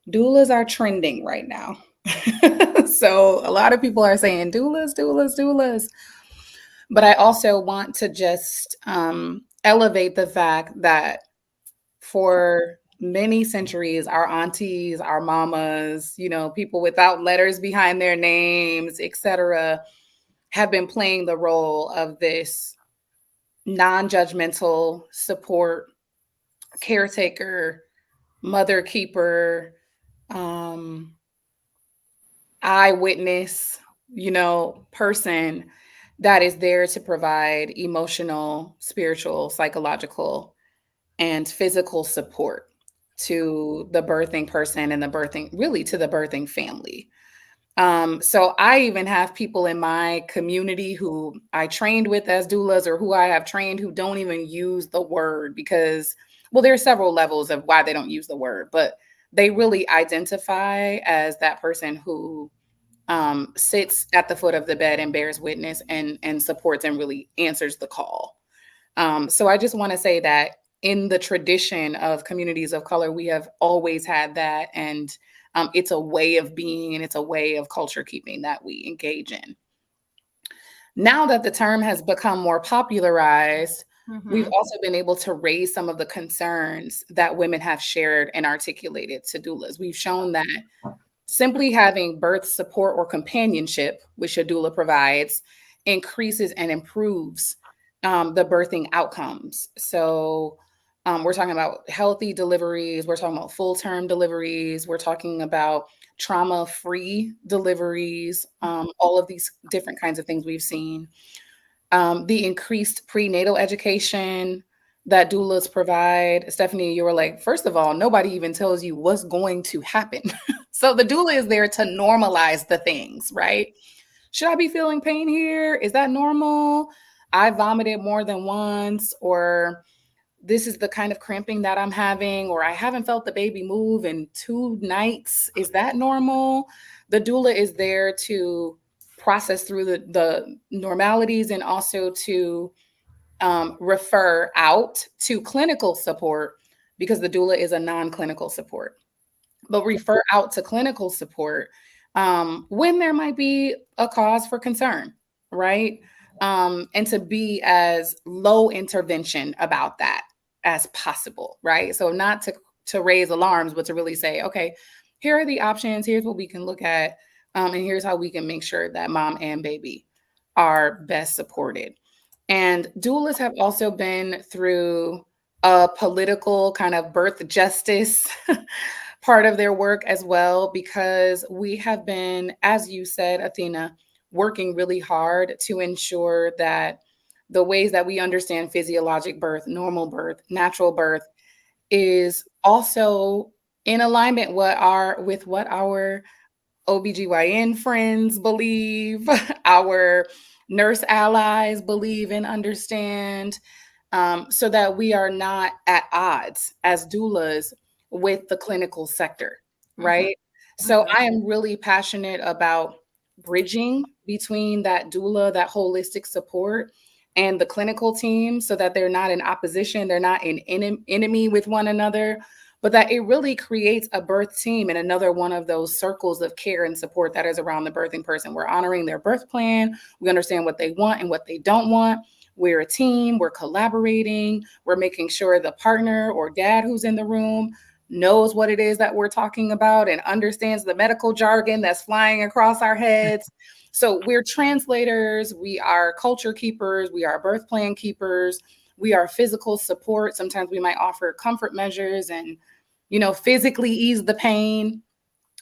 doulas are trending right now. So a lot of people are saying doulas, doulas, doulas. But I also want to just elevate the fact that for many centuries, our aunties, our mamas, people without letters behind their names, etc., have been playing the role of this non-judgmental support, caretaker, mother keeper, um, eyewitness, person that is there to provide emotional, spiritual, psychological, and physical support to the birthing person and really to the birthing family. So I even have people in my community who I trained with as doulas or who I have trained who don't even use the word because, well, there are several levels of why they don't use the word, but they really identify as that person who sits at the foot of the bed and bears witness and supports and really answers the call. So I just want to say that in the tradition of communities of color, we have always had that. And it's a way of being and it's a way of culture keeping that we engage in. Now that the term has become more popularized, we've also been able to raise some of the concerns that women have shared and articulated to doulas. We've shown that simply having birth support or companionship, which a doula provides, increases and improves the birthing outcomes. So we're talking about healthy deliveries, we're talking about full-term deliveries, we're talking about trauma-free deliveries, all of these different kinds of things we've seen. The increased prenatal education that doulas provide. Stephanie, you were like, first of all, nobody even tells you what's going to happen. So the doula is there to normalize the things, right? Should I be feeling pain here? Is that normal? I vomited more than once, or this is the kind of cramping that I'm having, or I haven't felt the baby move in 2 nights. Is that normal? The doula is there to process through the normalities and also to refer out to clinical support because the doula is a non-clinical support, but refer out to clinical support when there might be a cause for concern, right? And to be as low intervention about that as possible, right? So not to raise alarms, but to really say, okay, here are the options. Here's what we can look at, and here's how we can make sure that mom and baby are best supported. And doulas have also been through a political kind of birth justice part of their work as well, because we have been, as you said, Athena, working really hard to ensure that the ways that we understand physiologic birth, normal birth, natural birth is also in alignment with what our OBGYN friends believe, our nurse allies believe and understand, so that we are not at odds as doulas with the clinical sector, right? So I am really passionate about bridging between that doula, that holistic support, and the clinical team so that they're not in opposition, they're not in enemy with one another, but that it really creates a birth team and another one of those circles of care and support that is around the birthing person. We're honoring their birth plan. We understand what they want and what they don't want. We're a team, we're collaborating, we're making sure the partner or dad who's in the room knows what it is that we're talking about and understands the medical jargon that's flying across our heads. So we're translators, we are culture keepers, we are birth plan keepers, we are physical support. Sometimes we might offer comfort measures and, physically ease the pain,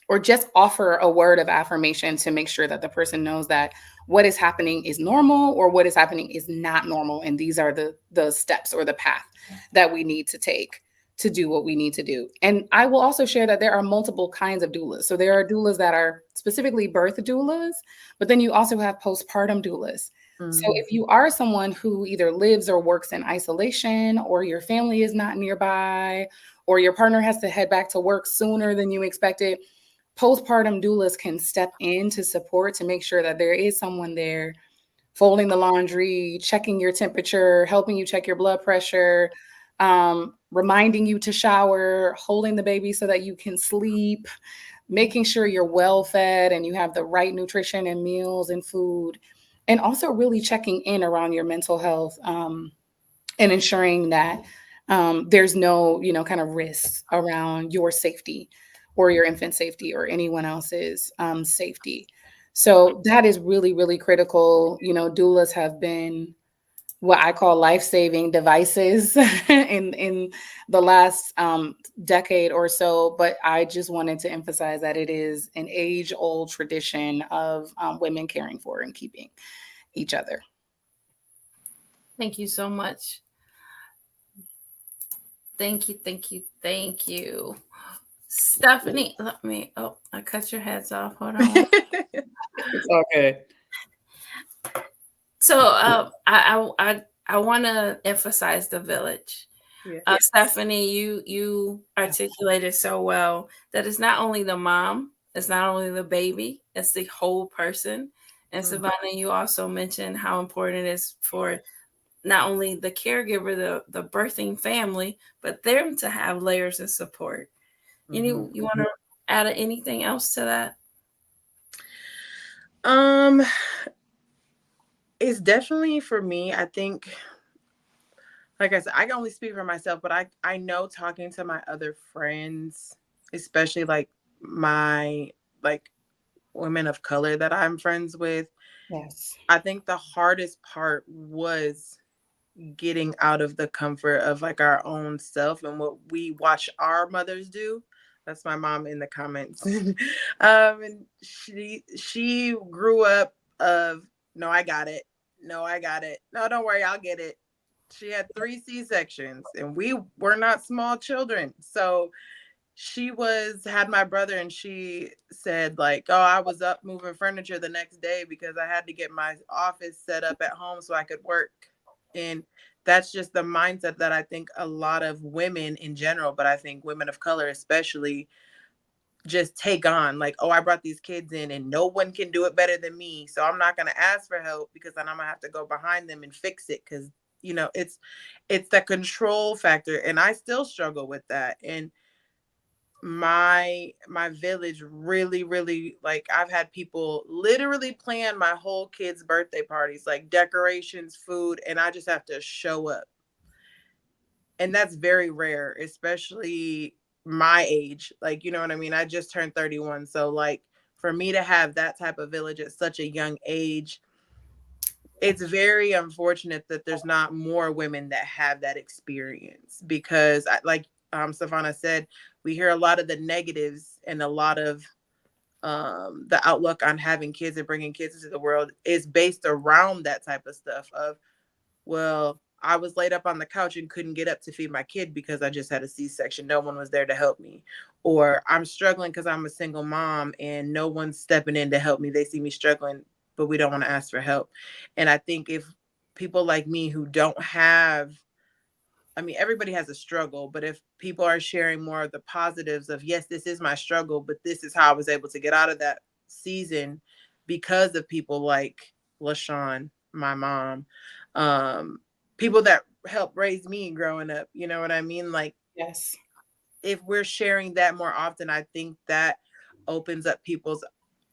or just offer a word of affirmation to make sure that the person knows that what is happening is normal or what is happening is not normal. And these are the steps or the path that we need to take to do what we need to do. And I will also share that there are multiple kinds of doulas. So there are doulas that are specifically birth doulas, but then you also have postpartum doulas. So if you are someone who either lives or works in isolation, or your family is not nearby, or your partner has to head back to work sooner than you expected, postpartum doulas can step in to support to make sure that there is someone there folding the laundry, checking your temperature, helping you check your blood pressure, reminding you to shower, holding the baby so that you can sleep, making sure you're well fed and you have the right nutrition and meals and food, and also really checking in around your mental health, and ensuring that there's no, kind of risks around your safety or your infant safety or anyone else's safety. So that is really, really critical. Doulas have been what I call life-saving devices in the last decade or so. But I just wanted to emphasize that it is an age-old tradition of women caring for and keeping each other. Thank you so much. Thank you, thank you, thank you. Stephanie, I cut your heads off. Hold on. It's all good. So I want to emphasize the village. Yeah. Stephanie, you articulated so well that it's not only the mom, it's not only the baby, it's the whole person. And Savannah, you also mentioned how important it is for not only the caregiver, the birthing family, but them to have layers of support. You want to add anything else to that? It's definitely for me. I think, like I said, I can only speak for myself, but I know talking to my other friends, especially like my like women of color that I'm friends with, Yes. I think the hardest part was getting out of the comfort of like our own self and what we watch our mothers do. That's my mom in the comments. And she grew up of, no, I got it. No, I got it. No, don't worry, I'll get it. She had 3 C-sections and we were not small children. So she had my brother, and she said like, oh, I was up moving furniture the next day because I had to get my office set up at home so I could work. And that's just the mindset that I think a lot of women in general, but I think women of color especially, just take on. Like, oh, I brought these kids in and no one can do it better than me, so I'm not going to ask for help because then I'm going to have to go behind them and fix it, because it's that control factor, and I still struggle with that. And my village really, like, I've had people literally plan my whole kids' birthday parties, like decorations, food, and I just have to show up. And that's very rare, especially my age. Like, you know what I mean? I just turned 31. So like, for me to have that type of village at such a young age, it's very unfortunate that there's not more women that have that experience, because like Savannah said, we hear a lot of the negatives, and a lot of the outlook on having kids and bringing kids into the world is based around that type of stuff of, well, I was laid up on the couch and couldn't get up to feed my kid because I just had a C-section. No one was there to help me. Or I'm struggling because I'm a single mom and no one's stepping in to help me. They see me struggling, but we don't want to ask for help. And I think if people like me who don't have, I mean, everybody has a struggle, but if people are sharing more of the positives of, yes, this is my struggle, but this is how I was able to get out of that season because of people like LaShawn, my mom, people that helped raise me growing up. You know what I mean? Like, Yes. if we're sharing that more often, I think that opens up people's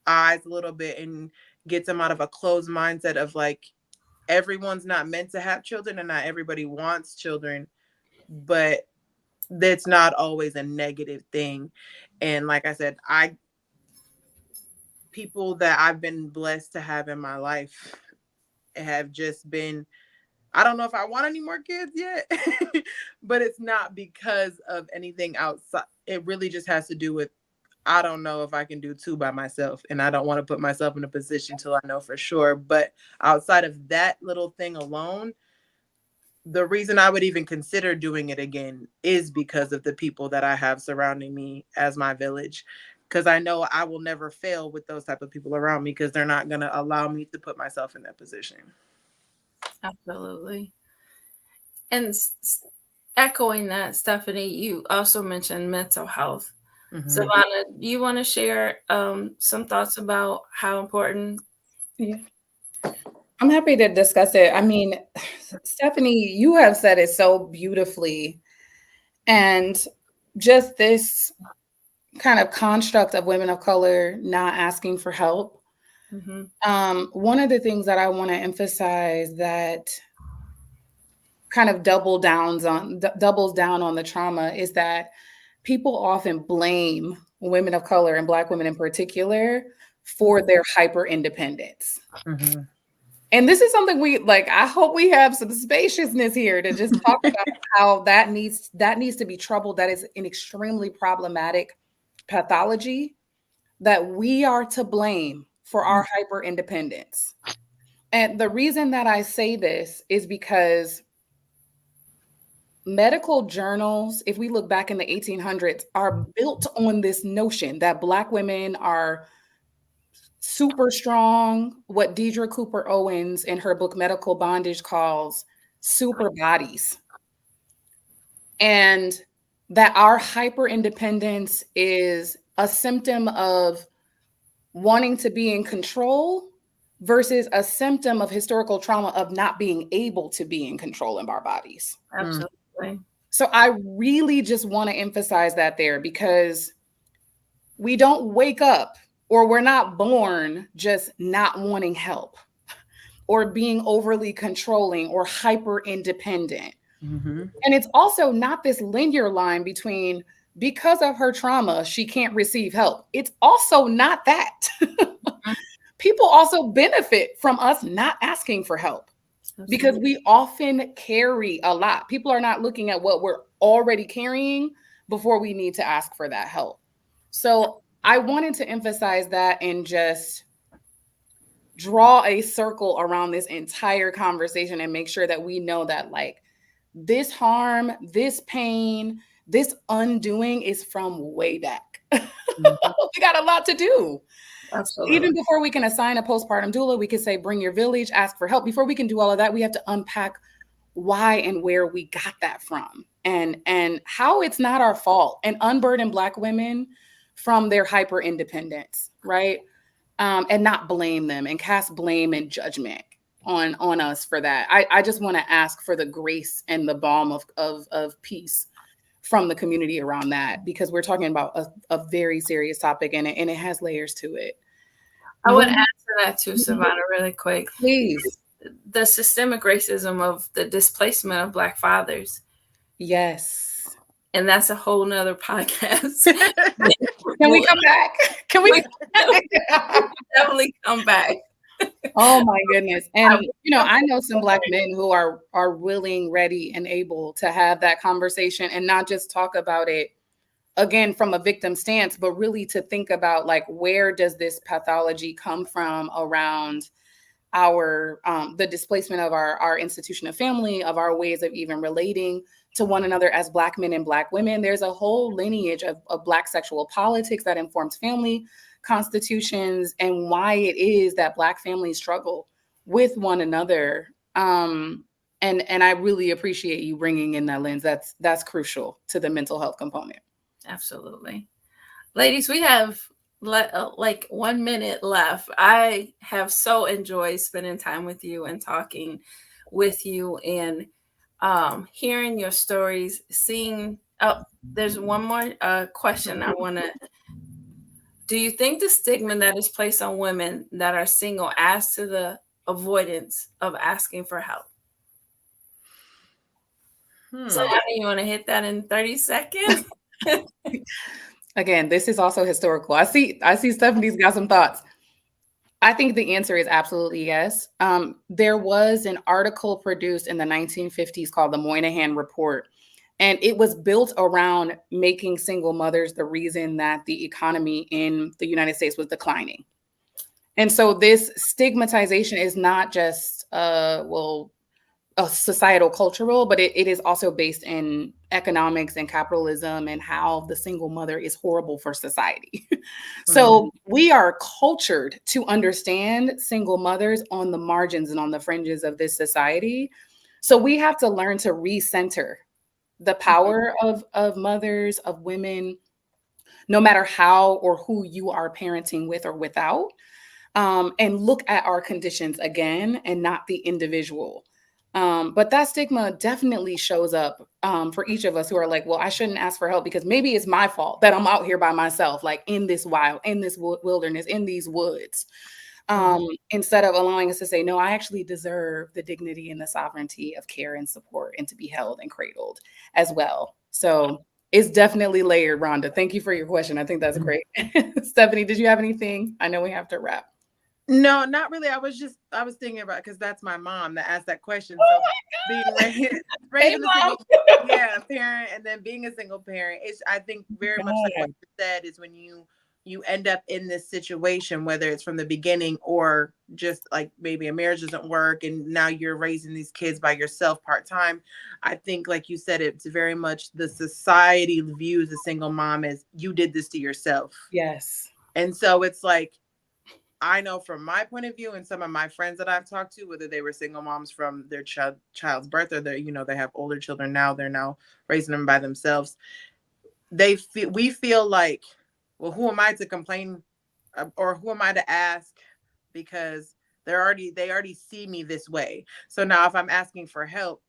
eyes a little bit and gets them out of a closed mindset of like, everyone's not meant to have children and not everybody wants children, but that's not always a negative thing. And like I said, people that I've been blessed to have in my life have just been, I don't know if I want any more kids yet, but it's not because of anything outside. It really just has to do with, I don't know if I can do 2 by myself, and I don't want to put myself in a position till I know for sure. But outside of that little thing alone, the reason I would even consider doing it again is because of the people that I have surrounding me as my village. Because I know I will never fail with those type of people around me, because they're not going to allow me to put myself in that position. Absolutely. And echoing that, Stephanie, you also mentioned mental health. Mm-hmm. Savannah, do you want to share some thoughts about how important? Yeah. I'm happy to discuss it. I mean, Stephanie, you have said it so beautifully. And just this kind of construct of women of color not asking for help. One of the things that I want to emphasize that kind of doubles down on the trauma is that people often blame women of color and Black women in particular for their hyper independence. Mm-hmm. And this is something I hope we have some spaciousness here to just talk about how that needs to be troubled. That is an extremely problematic pathology that we are to blame for our hyper independence. And the reason that I say this is because medical journals, if we look back in the 1800s, are built on this notion that Black women are super strong, what Deidre Cooper Owens in her book Medical Bondage calls super bodies. And that our hyper independence is a symptom of wanting to be in control versus a symptom of historical trauma of not being able to be in control of our bodies. Absolutely. So I really just want to emphasize that there, because we don't wake up, or we're not born just not wanting help or being overly controlling or hyper independent. Mm-hmm. And it's also not this linear line between because of her trauma, she can't receive help. It's also not that. People also benefit from us not asking for help. Absolutely. Because we often carry a lot. People are not looking at what we're already carrying before we need to ask for that help. So I wanted to emphasize that and just draw a circle around this entire conversation and make sure that we know that this harm, this pain, this undoing is from way back. We got a lot to do. Absolutely. Even before we can assign a postpartum doula, we can say, bring your village, ask for help. Before we can do all of that, we have to unpack why and where we got that from and how it's not our fault, and unburden Black women from their hyper independence, right? And not blame them and cast blame and judgment on us for that. I just want to ask for the grace and the balm of peace from the community around that, because we're talking about a very serious topic, and it has layers to it. I would answer that too, Savannah, really quick. Please. The systemic racism of the displacement of Black fathers. Yes. And that's a whole nother podcast. Can we come back? Can we definitely come back? Oh my goodness. And I know some Black men who are willing, ready, and able to have that conversation and not just talk about it again from a victim stance, but really to think about where does this pathology come from around our the displacement of our institution of family, of our ways of even relating to one another as Black men and Black women. There's a whole lineage of Black sexual politics that informs family constitutions and why it is that Black families struggle with one another. And I really appreciate you bringing in that lens. That's crucial to the mental health component. Absolutely. Ladies, we have 1 minute left. I have so enjoyed spending time with you and talking with you and hearing your stories, seeing, there's one more question I want to, do you think the stigma that is placed on women that are single adds to the avoidance of asking for help? So you want to hit that in 30 seconds? Again, this is also historical. I see Stephanie's got some thoughts. I think the answer is absolutely yes. There was an article produced in the 1950s called the Moynihan Report, and it was built around making single mothers the reason that the economy in the United States was declining. And so this stigmatization is not just, a societal cultural, but it is also based in economics and capitalism and how the single mother is horrible for society. So we are cultured to understand single mothers on the margins and on the fringes of this society. So we have to learn to recenter the power of mothers, of women, no matter how or who you are parenting with or without. and look at our conditions again and not the individual. But that stigma definitely shows up for each of us who are like, well, I shouldn't ask for help because maybe it's my fault that I'm out here by myself, like in this wild, in this wilderness, in these woods. Instead of allowing us to say, no, I actually deserve the dignity and the sovereignty of care and support and to be held and cradled as well. So it's definitely layered, Rhonda. Thank you for your question. I think that's great. Stephanie, did you have anything? I know we have to wrap. No, not really. I was thinking about, because that's my mom that asked that question. So being raised a single parent, and then being a single parent, it's, I think, very much like what you said, is when you end up in this situation, whether it's from the beginning or just like maybe a marriage doesn't work and now you're raising these kids by yourself part-time. I think, like you said, it's very much the society views a single mom as, you did this to yourself. Yes. And so it's like, I know from my point of view, and some of my friends that I've talked to, whether they were single moms from their child's birth, or they have older children now, they're now raising them by themselves. We feel like, well, who am I to complain, or who am I to ask, because they already see me this way. So now if I'm asking for help,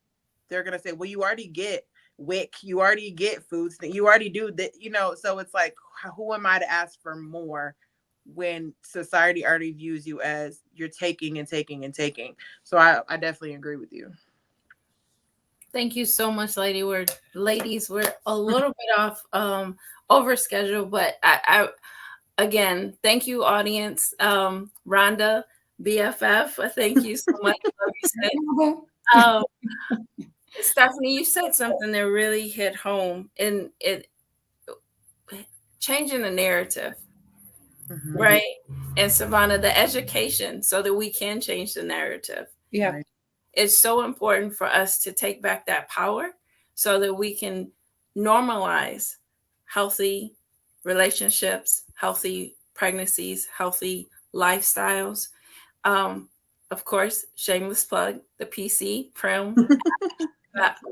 they're gonna say, well, you already get WIC, you already get foods, you already do that, So it's like, who am I to ask for more when society already views you as you're taking and taking and taking? So I definitely agree with you. Thank you so much, ladies. We're a little bit off over schedule, but I again, thank you, audience. Rhonda, BFF, thank you so much. Stephanie, you said something that really hit home, and it changing the narrative. Right. And Savannah, the education, so that we can change the narrative. Yeah. Right. It's so important for us to take back that power so that we can normalize healthy relationships, healthy pregnancies, healthy lifestyles. Of course, shameless plug, the PC, PRAMM,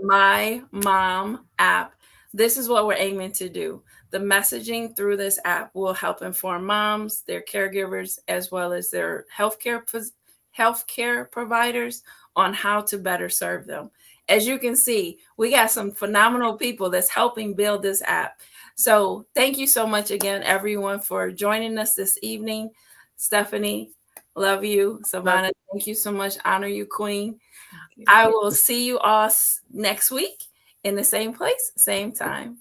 My Mom app. This is what we're aiming to do. The messaging through this app will help inform moms, their caregivers, as well as their healthcare providers on how to better serve them. As you can see, we got some phenomenal people that's helping build this app. So thank you so much again, everyone, for joining us this evening. Stephanie, love you. Savannah, thank you so much. Honor you, Queen. I will see you all next week in the same place, same time.